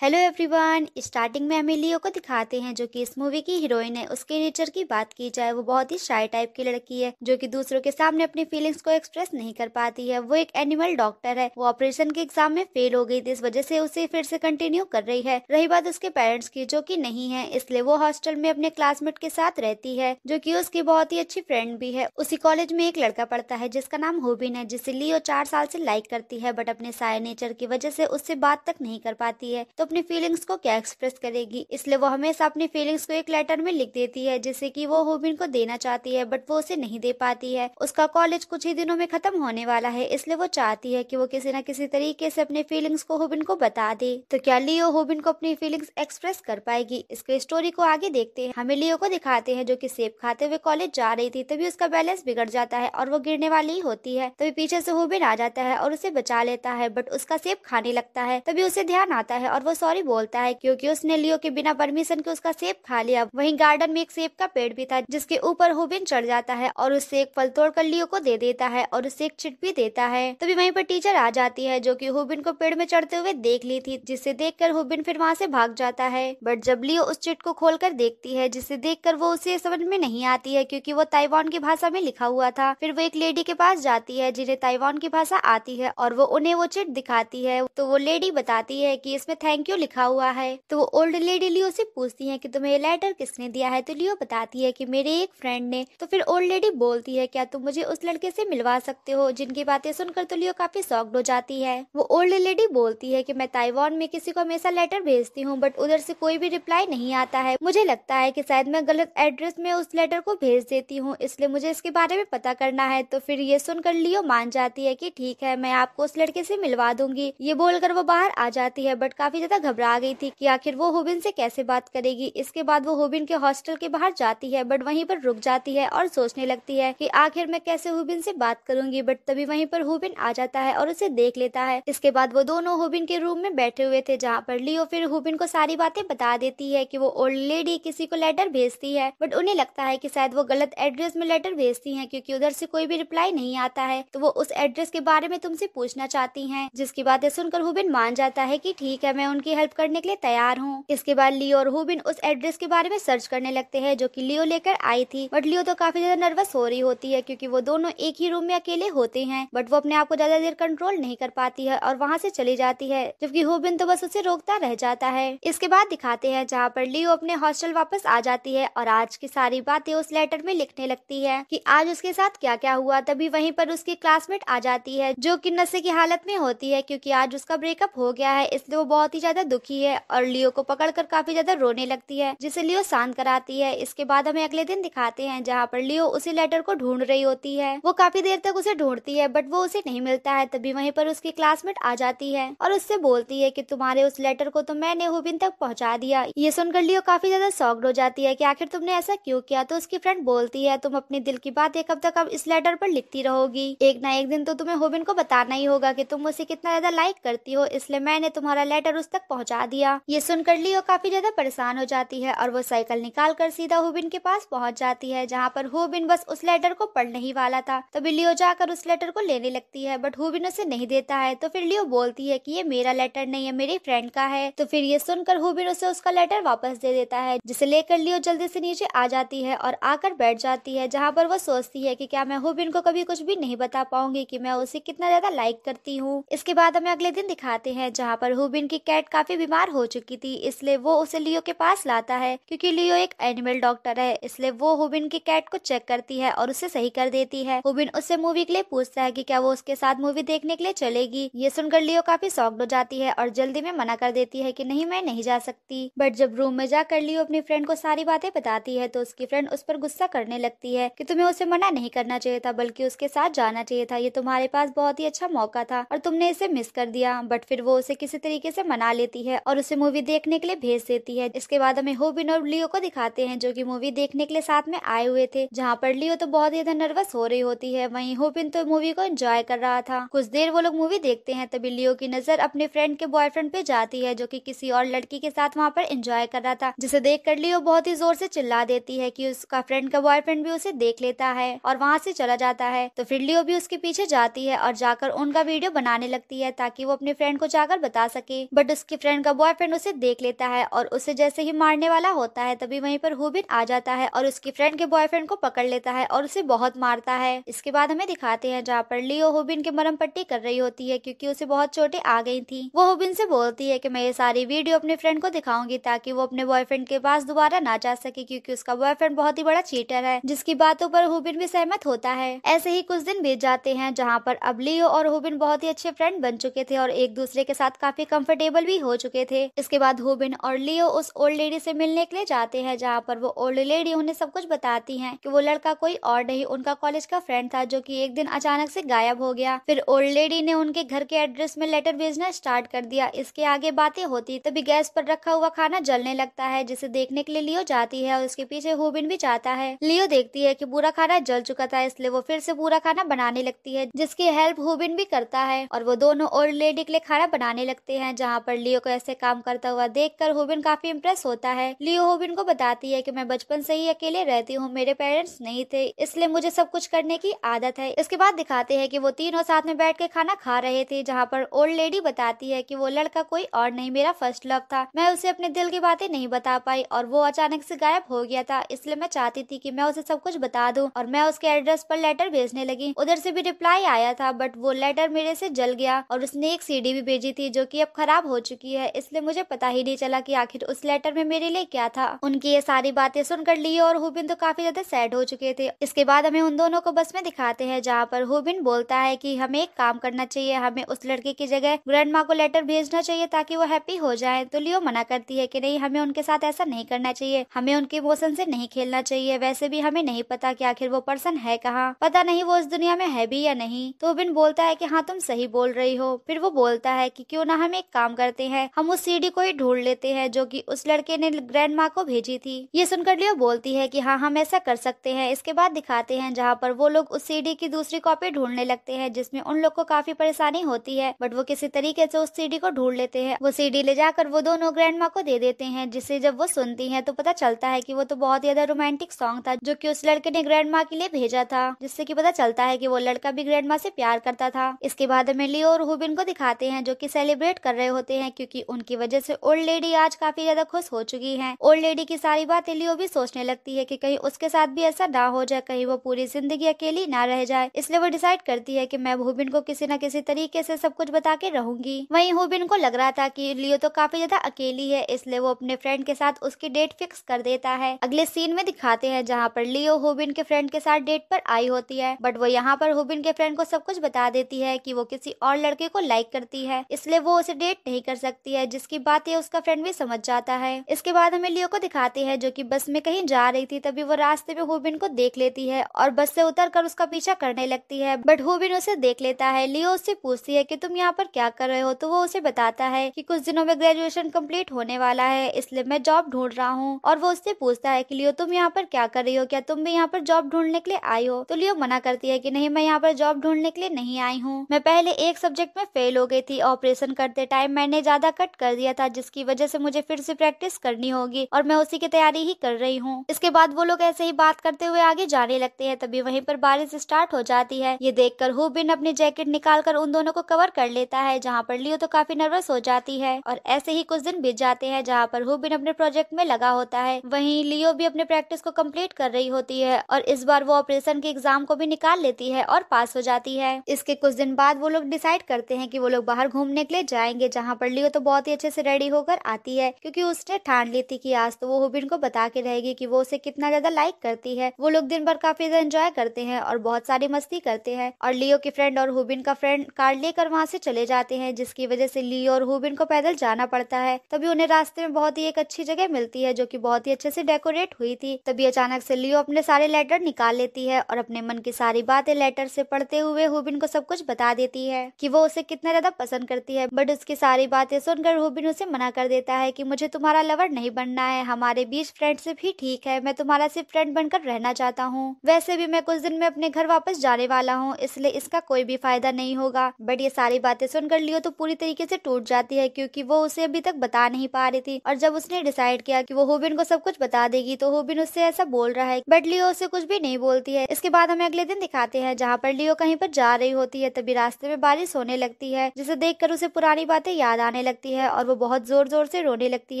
Hello everyone. Starting में हमें लियो को दिखाते हैं जो कि इस मूवी की हीरोइन है। उसके नेचर की बात की जाए, वो बहुत ही शाय टाइप की लड़की है जो कि दूसरों के सामने अपनी फीलिंग्स को एक्सप्रेस नहीं कर पाती है। वो एक एनिमल डॉक्टर है। वो ऑपरेशन के एग्जाम में फेल हो गई थी, इस वजह से उसे फिर से कंटिन्यू कर रही है। रही बात उसके पेरेंट्स की, जो कि नहीं है, इसलिए वो हॉस्टल में अपने क्लासमेट के साथ रहती है जो कि उसकी बहुत ही अच्छी फ्रेंड भी है। उसी कॉलेज में एक लड़का पढ़ता है जिसका नाम होबिन है, जिसे लियो 4 साल से लाइक करती है, बट अपने साय नेचर की वजह से उससे बात तक नहीं कर पाती है। तो अपनी फीलिंग्स को क्या एक्सप्रेस करेगी, इसलिए वो हमेशा अपनी फीलिंग्स को एक लेटर में लिख देती है जिसे कि वो होबिन को देना चाहती है, बट वो उसे नहीं दे पाती है। उसका कॉलेज कुछ ही दिनों में खत्म होने वाला है, इसलिए वो चाहती है कि वो किसी न किसी तरीके से अपने फीलिंग्स को होबिन को बता दे। तो क्या लियो होबिन को अपनी फीलिंग्स एक्सप्रेस कर पाएगी? इसके स्टोरी को आगे देखते हैं। हमें लियो को दिखाते हैं जो कि सेब खाते हुए कॉलेज जा रही थी, तभी उसका बैलेंस बिगड़ जाता है और वो गिरने वाली ही होती है। तभी पीछे से होबिन आ जाता है और उसे बचा लेता है, बट उसका सेब खाने लगता है। तभी उसे ध्यान आता है और वो सॉरी बोलता है क्योंकि उसने लियो के बिना परमिशन के उसका सेब खा लिया। वहीं गार्डन में एक सेब का पेड़ भी था जिसके ऊपर होबिन चढ़ जाता है और उससे एक फल तोड़कर लियो को दे देता है और उससे एक चिट भी देता है। तभी वहीं पर टीचर आ जाती है जो कि होबिन को पेड़ में चढ़ते हुए देख ली थी, जिसे देखकर होबिन फिर वहाँ से भाग जाता है। बट जब लियो उस चिट को खोलकर देखती है, जिसे देखकर वो उसे समझ में नहीं आती है क्योंकि वो ताइवान की भाषा में लिखा हुआ था। फिर वो एक लेडी के पास जाती है जिन्हें ताइवान की भाषा आती है और वो उन्हें वो चिट दिखाती है। तो वो लेडी बताती है कि इसमें थैंक यू लिखा हुआ है। तो वो ओल्ड लेडी लियो से पूछती है कि तुम्हें ये लेटर किसने दिया है? तो लियो बताती है कि मेरे एक फ्रेंड ने। तो फिर ओल्ड लेडी बोलती है क्या तुम मुझे उस लड़के से मिलवा सकते हो? जिनकी बातें सुनकर तो लियो काफी शॉक्ड हो जाती है। वो ओल्ड लेडी बोलती है कि मैं ताइवान में किसी को हमेशा लेटर भेजती हूँ, बट उधर से कोई भी रिप्लाई नहीं आता है। मुझे लगता है कि शायद मैं गलत एड्रेस में उस लेटर को भेज देती हूँ, इसलिए मुझे इसके बारे में पता करना है। तो फिर ये सुनकर लियो मान जाती है कि ठीक है, मैं आपको उस लड़के से मिलवा दूंगी। ये बोलकर वो बाहर आ जाती है, बट काफी ज्यादा घबरा गई थी कि आखिर वो होबिन से कैसे बात करेगी। इसके बाद वो होबिन के हॉस्टल के बाहर जाती है, बट वहीं पर रुक जाती है और सोचने लगती है कि आखिर मैं कैसे होबिन से बात करूंगी। बट तभी वहीं पर होबिन आ जाता है और उसे देख लेता है। इसके बाद वो दोनों होबिन के रूम में बैठे हुए थे, जहाँ पर लियो फिर होबिन को सारी बातें बता देती है कि वो ओल्ड लेडी किसी को लेटर भेजती है, बट उन्हें लगता है कि शायद वो गलत एड्रेस में लेटर भेजती है क्योंकि उधर से कोई भी रिप्लाई नहीं आता है। तो वो उस एड्रेस के बारे में तुमसे पूछना चाहती हैं, जिसकी बातें सुनकर होबिन मान जाता है कि ठीक है, मैं उनकी हेल्प करने के लिए तैयार हूँ। इसके बाद लियो और होबिन उस एड्रेस के बारे में सर्च करने लगते हैं जो कि लियो लेकर आई थी, बट लियो तो काफी ज्यादा नर्वस हो रही होती है क्योंकि वो दोनों एक ही रूम में अकेले होते हैं। बट वो अपने आप को ज्यादा देर कंट्रोल नहीं कर पाती है और वहाँ से चली जाती है, जबकि होबिन तो बस उसे रोकता रह जाता है। इसके बाद दिखाते हैं जहाँ पर लियो अपने हॉस्टल वापस आ जाती है और आज की सारी बातें उस लेटर में लिखने लगती है कि आज उसके साथ क्या क्या हुआ। तभी वहीं पर उसकी क्लासमेट आ जाती है जो कि नशे की हालत में होती है क्योंकि आज उसका ब्रेकअप हो गया है, इसलिए वो बहुत ही ज्यादा दुखी है और लियो को पकड़कर काफी ज्यादा रोने लगती है, जिसे लियो शांत कराती है। इसके बाद हमें अगले दिन दिखाते हैं जहाँ पर लियो उसी लेटर को ढूंढ रही होती है। वो काफी देर तक उसे ढूंढती है बट वो उसे नहीं मिलता है। तभी वहीं पर उसकी क्लासमेट आ जाती है और उससे बोलती है कि तुम्हारे उस लेटर को तो मैंने होबिन तक पहुंचा दिया। ये सुनकर लियो काफी ज्यादा शॉक्ड हो जाती है कि आखिर तुमने ऐसा क्यों किया। तो उसकी फ्रेंड बोलती है तुम अपने दिल की बातें कब तक अब इस लेटर पर लिखती रहोगी? एक ना एक दिन तो तुम्हें होबिन को बताना ही होगा कि तुम उसे कितना ज्यादा लाइक करती हो, इसलिए मैंने तुम्हारा लेटर उस तक पहुंचा दिया। ये सुनकर लियो काफी ज्यादा परेशान हो जाती है और वो साइकिल निकाल कर सीधा होबिन के पास पहुंच जाती है, जहाँ पर होबिन बस उस लेटर को पढ़ने ही वाला था। तभी लियो जाकर उस लेटर को लेने लगती है, बट होबिन उसे नहीं देता है। तो फिर लियो बोलती है कि ये मेरा लेटर नहीं है, मेरी फ्रेंड का है। तो फिर ये सुनकर होबिन उसे उसका लेटर वापस दे देता है, जिसे लेकर लियो जल्दी से नीचे आ जाती है और आकर बैठ जाती है, जहाँ पर वो सोचती है कि क्या मैं होबिन को कभी कुछ भी नहीं बता पाऊंगी कि मैं उसे कितना ज्यादा लाइक करती हूँ। इसके बाद हमें अगले दिन दिखाते हैं जहाँ पर होबिन की कैट काफी बीमार हो चुकी थी, इसलिए वो उसे लियो के पास लाता है क्योंकि लियो एक एनिमल डॉक्टर है। इसलिए वो होबिन की कैट को चेक करती है और उसे सही कर देती है। होबिन उससे मूवी के लिए पूछता है कि क्या वो उसके साथ मूवी देखने के लिए चलेगी। ये सुनकर लियो काफी शॉक्ड हो जाती है और जल्दी में मना कर देती है कि नहीं, मैं नहीं जा सकती। बट जब रूम में जाकर लियो अपनी फ्रेंड को सारी बातें बताती है तो उसकी फ्रेंड उस पर गुस्सा करने लगती है कि तुम्हें उसे मना नहीं करना चाहिए था, बल्कि उसके साथ जाना चाहिए था। ये तुम्हारे पास बहुत ही अच्छा मौका था और तुमने इसे मिस कर दिया। बट फिर वो उसे किसी तरीके से मना लेती है और उसे मूवी देखने के लिए भेज देती है। इसके बाद हमें होबिन और लियो को दिखाते हैं जो कि मूवी देखने के लिए साथ में आए हुए थे, जहाँ पर लियो तो बहुत ही ज्यादा नर्वस हो रही होती है, वहीं होबिन तो मूवी को एंजॉय कर रहा था। कुछ देर वो लोग मूवी देखते हैं, तभी लियो की नजर अपने फ्रेंड के बॉयफ्रेंड पे जाती है जो कि किसी और लड़की के साथ वहाँ पर एंजॉय कर रहा था, जिसे देखकर लियो बहुत ही जोर से चिल्ला देती है कि उसका फ्रेंड का बॉयफ्रेंड भी उसे देख लेता है और वहाँ से चला जाता है। तो फिर लियो भी उसके पीछे जाती है और जाकर उनका वीडियो बनाने लगती है ताकि वो अपने फ्रेंड को जाकर बता सके। बट उसकी फ्रेंड का बॉयफ्रेंड उसे देख लेता है और उसे जैसे ही मारने वाला होता है तभी वहीं पर हुबिन आ जाता है और उसकी फ्रेंड के बॉयफ्रेंड को पकड़ लेता है और उसे बहुत मारता है। इसके बाद हमें दिखाते हैं जहाँ पर लियो हुबिन की मरहम पट्टी कर रही होती है क्योंकि उसे बहुत चोटें आ गई थी। वो हुबिन से बोलती है कि मैं ये सारी वीडियो अपने फ्रेंड को दिखाऊंगी ताकि वो अपने बॉयफ्रेंड के पास दोबारा ना जा सके क्योंकि उसका बॉयफ्रेंड बहुत ही बड़ा चीटर है, जिसकी बातों पर हुबिन भी सहमत होता है। ऐसे ही कुछ दिन बीत जाते हैं जहाँ पर अब लियो और हुबिन बहुत ही अच्छे फ्रेंड बन चुके थे और एक दूसरे के साथ काफी कंफर्टेबल भी हो चुके थे। इसके बाद हुबिन और लियो उस ओल्ड लेडी से मिलने के लिए जाते हैं जहाँ पर वो ओल्ड लेडी उन्हें सब कुछ बताती है कि वो लड़का कोई और नहीं उनका कॉलेज का फ्रेंड था जो कि एक दिन अचानक से गायब हो गया। फिर ओल्ड लेडी ने उनके घर के एड्रेस में लेटर भेजना स्टार्ट कर दिया। इसके आगे बातें होती तभी गैस पर रखा हुआ खाना जलने लगता है जिसे देखने के लिए लियो जाती है और उसके पीछे हुबिन भी जाता है। लियो देखती है कि पूरा खाना जल चुका था इसलिए वो फिर से पूरा खाना बनाने लगती है जिसकी हेल्प हुबिन भी करता है और वो दोनों ओल्ड लेडी के लिए खाना बनाने लगते हैं। जहाँ पर लियो को ऐसे काम करता हुआ देखकर हुबिन काफी इम्प्रेस होता है। लियो हुबिन को बताती है कि मैं बचपन से ही अकेले रहती हूँ, मेरे पेरेंट्स नहीं थे इसलिए मुझे सब कुछ करने की आदत है। इसके बाद दिखाते हैं कि वो तीनों साथ में बैठ के खाना खा रहे थे जहाँ पर ओल्ड लेडी बताती है कि वो लड़का कोई और नहीं मेरा फर्स्ट लव था, मैं उसे अपने दिल की बातें नहीं बता पाई और वो अचानक से गायब हो गया था इसलिए मैं चाहती थी कि मैं उसे सब कुछ बता दूं और मैं उसके एड्रेस पर लेटर भेजने लगी। उधर से भी रिप्लाई आया था बट वो लेटर मेरे से जल गया और उसने एक सीडी भी भेजी थी जो कि अब खराब हो चुकी है इसलिए मुझे पता ही नहीं चला कि आखिर उस लेटर में मेरे लिए क्या था। उनकी ये सारी बातें सुनकर लियो और हुबिन तो काफी ज्यादा सैड हो चुके थे। इसके बाद हमें उन दोनों को बस में दिखाते हैं जहाँ पर हुबिन बोलता है कि हमें एक काम करना चाहिए, हमें उस लड़के की जगह ग्रैंड माँ को लेटर भेजना चाहिए ताकि वो हैप्पी हो जाए। तो लियो मना करती है कि नहीं, हमें उनके साथ ऐसा नहीं करना चाहिए, हमें उनके इमोशन से नहीं खेलना चाहिए, वैसे भी हमें नहीं पता कि आखिर वो पर्सन है कहाँ, पता नहीं वो इस दुनिया में है भी या नहीं। तो हुबिन बोलता है कि हाँ तुम सही बोल रही हो। फिर वो बोलता है कि क्यों ना हम एक काम करते हैं, हम उस सीडी को ही ढूंढ लेते हैं जो कि उस लड़के ने ग्रैंड माँ को भेजी थी। ये सुनकर लियो बोलती है कि हाँ हम ऐसा कर सकते हैं। इसके बाद दिखाते हैं जहाँ पर वो लोग उस सीडी की दूसरी कॉपी ढूंढने लगते हैं जिसमें उन लोग को काफी परेशानी होती है बट वो किसी तरीके से उस सीडी को ढूंढ लेते हैं। वो सीडी ले जाकर वो दोनों ग्रैंड माँ को दे देते हैं जिसे जब वो सुनती है तो पता चलता है कि वो तो बहुत ज्यादा रोमांटिक सॉन्ग था जो कि उस लड़के ने ग्रैंड माँ के लिए भेजा था, जिससे कि पता चलता है कि वो लड़का भी ग्रैंड माँ से प्यार करता था। इसके बाद हमें लियो और हुबिन को दिखाते हैं जो कि सेलिब्रेट कर रहे होते हैं क्योंकि उनकी वजह से ओल्ड लेडी आज काफी ज्यादा खुश हो चुकी है। ओल्ड लेडी की सारी बातें लियो भी सोचने लगती है कि कहीं उसके साथ भी ऐसा ना हो जाए, कहीं वो पूरी जिंदगी अकेली ना रह जाए। इसलिए वो डिसाइड करती है कि मैं हुबिन को किसी न किसी तरीके से सब कुछ बता के रहूंगी। वहीं हुबिन को लग रहा था कि लियो तो काफी ज्यादा अकेली है इसलिए वो अपने फ्रेंड के साथ उसकी डेट फिक्स कर देता है। अगले सीन में दिखाते हैं जहाँ पर लियो हुबिन के फ्रेंड के साथ डेट पर आई होती है बट वो यहाँ पर हुबिन के फ्रेंड को सब कुछ बता देती है कि वो किसी और लड़के को लाइक करती है इसलिए वो उसे डेट नहीं कर सकती है, जिसकी बातें उसका फ्रेंड भी समझ जाता है। इसके बाद हमें लियो को दिखाते हैं जो कि बस में कहीं जा रही थी, तभी वो रास्ते में हुबिन को देख लेती है और बस से उतर कर उसका पीछा करने लगती है बट हुबिन उसे देख लेता है। लियो उससे पूछती है कि तुम यहाँ पर क्या कर रहे हो, तो वो उसे बताता है कि कुछ दिनों में ग्रेजुएशन कंप्लीट होने वाला है इसलिए मैं जॉब ढूंढ रहा हूँ। और वो उससे पूछता है कि लियो तुम यहाँ पर क्या कर रही हो, क्या तुम भी यहाँ पर जॉब ढूंढने के लिए आई हो। तो लियो मना करती है कि नहीं, मैं यहाँ पर जॉब ढूंढने के लिए नहीं आई हूँ, मैं पहले एक सब्जेक्ट में फेल हो गई थी, ऑपरेशन करते टाइम मैंने ज्यादा कट कर दिया था जिसकी वजह से मुझे फिर से प्रैक्टिस करनी होगी और मैं उसी की तैयारी ही कर रही हूँ। इसके बाद वो लोग ऐसे ही बात करते हुए आगे जाने लगते हैं, तभी वहीं पर बारिश स्टार्ट हो जाती है। ये देखकर हुबिन अपनी जैकेट निकालकर उन दोनों को कवर कर लेता है जहाँ पर लियो तो काफी नर्वस हो जाती है। और ऐसे ही कुछ दिन बीत जाते हैं जहाँ पर हुबिन अपने प्रोजेक्ट में लगा होता है, वहीं लियो भी अपने प्रैक्टिस को कंप्लीट कर रही होती है और इस बार वो ऑपरेशन के एग्जाम को भी निकाल लेती है और पास हो जाती है। इसके कुछ दिन बाद वो लोग डिसाइड करते हैं कि वो लोग बाहर घूमने के लिए जाएंगे जहाँ पर लियो तो बहुत ही अच्छे से रेडी होकर आती है क्योंकि उसने ठान ली थी कि आज तो वो हुबिन को बता के रहेगी कि वो उसे कितना ज्यादा लाइक करती है। वो लोग दिन भर काफी ज्यादा एंजॉय करते हैं और बहुत सारी मस्ती करते हैं और लियो की फ्रेंड और हुबिन का फ्रेंड कार लेकर वहाँ से चले जाते हैं जिसकी वजह से लियो और हुबिन को पैदल जाना पड़ता है। तभी उन्हें रास्ते में बहुत ही एक अच्छी जगह मिलती है जो कि बहुत ही अच्छे से डेकोरेट हुई थी। तभी अचानक से लियो अपने सारे लेटर निकाल लेती है और अपने मन की सारी बातें लेटर से पढ़ते हुए हुबिन को सब कुछ बता देती है कि वो उसे कितना ज्यादा पसंद करती है बट उसकी सारी बातें सुनकर हुबिन उसे मना कर देता है कि मुझे तुम्हारा लवर नहीं बनना है, हमारे बीच फ्रेंडशिप ही ठीक है, मैं तुम्हारा सिर्फ फ्रेंड बनकर रहना चाहता हूँ, वैसे भी मैं कुछ दिन में अपने घर वापस जाने वाला हूँ इसलिए इसका कोई भी फायदा नहीं होगा। बट ये सारी बातें सुनकर लियो तो पूरी तरीके से टूट जाती है क्योंकि वो उसे अभी तक बता नहीं पा रही थी और जब उसने डिसाइड किया कि वो हुबिन को सब कुछ बता देगी तो हुबिन उससे ऐसा बोल रहा है बट लियो उसे कुछ भी नहीं बोलती है। इसके बाद हमें अगले दिन दिखाते हैं जहाँ पर लियो कहीं पर जा रही होती है, तभी रास्ते में बारिश होने लगती है जिसे देखकर उसे पुरानी बातें याद आने जाने लगती है और वो बहुत जोर जोर से रोने लगती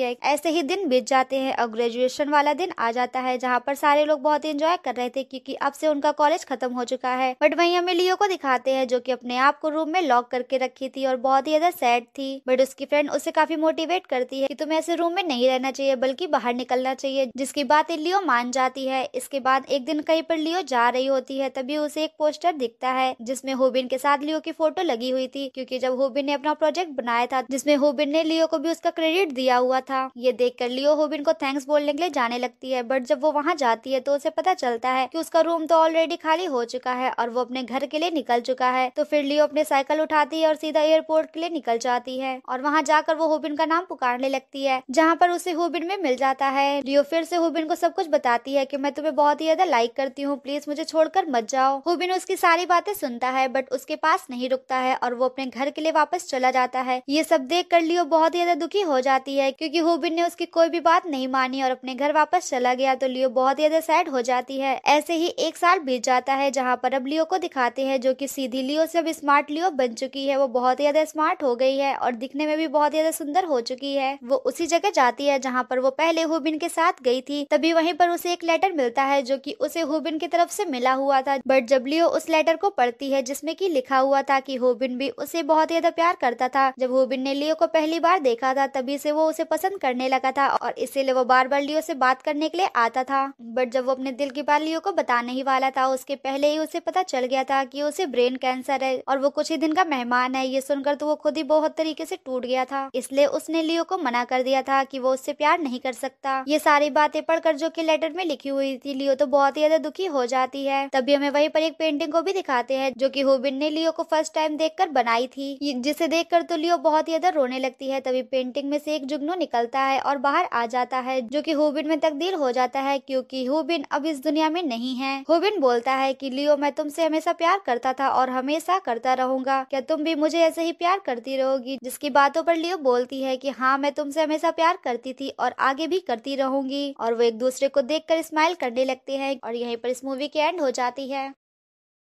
है। ऐसे ही दिन बीत जाते हैं और ग्रेजुएशन वाला दिन आ जाता है, जहाँ पर सारे लोग बहुत एंजॉय कर रहे थे क्योंकि अब से उनका कॉलेज खत्म हो चुका है। बट वहीं हमें लियो को दिखाते हैं जो कि अपने आप को रूम में लॉक करके रखी थी और बहुत ही ज्यादा सैड थी। बट उसकी फ्रेंड उसे काफी मोटिवेट करती है कि तुम्हें ऐसे रूम में नहीं रहना चाहिए बल्कि बाहर निकलना चाहिए, जिसकी बातें लियो मान जाती है। इसके बाद एक दिन कहीं पर लियो जा रही होती है, तभी उसे एक पोस्टर दिखता है जिसमें होबिन के साथ लियो की फोटो लगी हुई थी, क्योंकि जब होबिन ने अपना प्रोजेक्ट बनाया था जिसमें होबिन ने लियो को भी उसका क्रेडिट दिया हुआ था। ये देखकर लियो होबिन को थैंक्स बोलने के लिए जाने लगती है, बट जब वो वहाँ जाती है तो उसे पता चलता है कि उसका रूम तो ऑलरेडी खाली हो चुका है और वो अपने घर के लिए निकल चुका है। तो फिर लियो अपने साइकिल उठाती है और सीधा एयरपोर्ट के लिए निकल जाती है और वहाँ जाकर वो होबिन का नाम पुकारने लगती है, जहाँ पर उसे होबिन में मिल जाता है। लियो फिर से होबिन को सब कुछ बताती है कि मैं तुम्हें बहुत ही ज्यादा लाइक करती हूँ, प्लीज मुझे छोड़कर मत जाओ। होबिन उसकी सारी बातें सुनता है बट उसके पास नहीं रुकता है और वो अपने घर के लिए वापस चला जाता है। ये सब देख कर लियो बहुत ही ज्यादा दुखी हो जाती है क्योंकि होबिन ने उसकी कोई भी बात नहीं मानी और अपने घर वापस चला गया। तो लियो बहुत ही ज्यादा सैड हो जाती है। ऐसे ही एक साल बीत जाता है, जहाँ पर अब लियो को दिखाते हैं जो कि सीधी लियो से अब स्मार्ट लियो बन चुकी है। वो बहुत ही ज्यादा स्मार्ट हो गई है और दिखने में भी बहुत ही ज्यादा सुंदर हो चुकी है। वो उसी जगह जाती है जहाँ पर वो पहले होबिन के साथ गई थी। तभी वहीं पर उसे एक लेटर मिलता है जो कि उसे होबिन की तरफ से मिला हुआ था। बट जब लियो उस लेटर को पढ़ती है जिसमें कि लिखा हुआ था कि होबिन भी उसे बहुत ही ज्यादा प्यार करता था। जब होबिन ने लियो को पहली बार देखा था तभी से वो उसे पसंद करने लगा था और इसीलिए वो बार बार लियो से बात करने के लिए आता था। बट जब वो अपने दिल की बात लियो को बताने ही वाला था उसके पहले ही उसे पता चल गया था कि उसे ब्रेन कैंसर है और वो कुछ ही दिन का मेहमान है। ये सुनकर तो वो खुद ही बहुत तरीके से टूट गया था, इसलिए उसने लियो को मना कर दिया था कि वो उससे प्यार नहीं कर सकता। ये सारी बातें पढ़कर जो कि लेटर में लिखी हुई थी लियो तो बहुत ही ज्यादा दुखी हो जाती है। तभी हमें वहीं पर एक पेंटिंग को भी दिखाते हैं जो कि होबिन ने लियो को फर्स्ट टाइम देखकर बनाई थी, जिसे देखकर तो लियो बहुत ही ज्यादा रोने लगती है। तभी पेंटिंग में से एक जुगनू निकलता है और बाहर आ जाता है जो कि होबिन में तब्दील हो जाता है क्योंकि होबिन अब इस दुनिया में नहीं है। होबिन बोलता है कि लियो मैं तुमसे हमेशा प्यार करता था और हमेशा करता रहूंगा, क्या तुम भी मुझे ऐसे ही प्यार करती रहोगी? जिसकी बातों पर लियो बोलती है कि हाँ मैं तुमसे हमेशा प्यार करती थी और आगे भी करती रहूंगी। और वो एक दूसरे को देखकर स्माइल करने लगते हैं और यहीं पर इस मूवी की एंड हो जाती है।